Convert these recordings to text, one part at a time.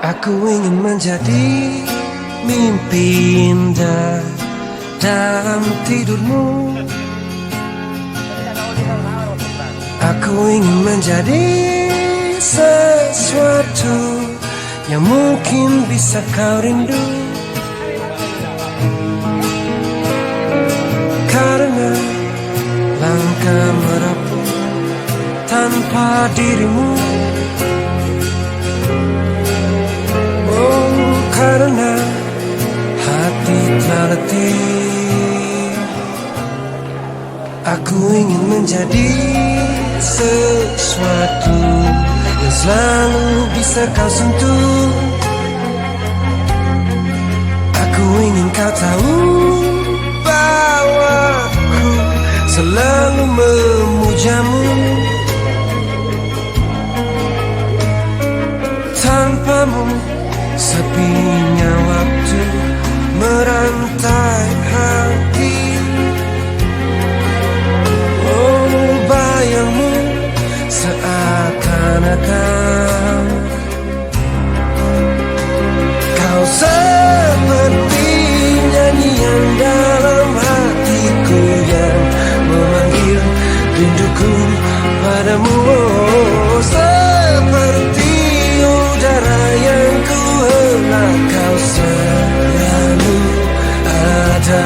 Aku ingin menjadi mimpi indah dalam tidurmu. Aku ingin menjadi sesuatu yang mungkin bisa kau rindu. Karena langkah merapuh tanpa dirimu. Oh, karena hati telah letih. Aku ingin menjadi sesuatu yang selalu bisa kau sentuh. Aku ingin kau tahu bahwa aku selalu memujamu. Tanpamu sepinya waktu merantai hati. Oh, bayangmu seakan-akan kau seperti nyanyian dalam hatiku yang memanggil rinduku padamu. Oh, seperti udara yang ku hela, kau selalu ada.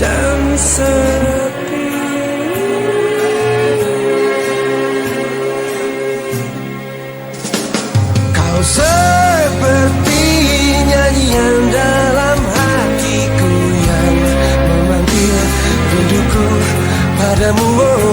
Dan sepi. Kau seperti nyanyian dalam hatiku yang memanggil rinduku padamu.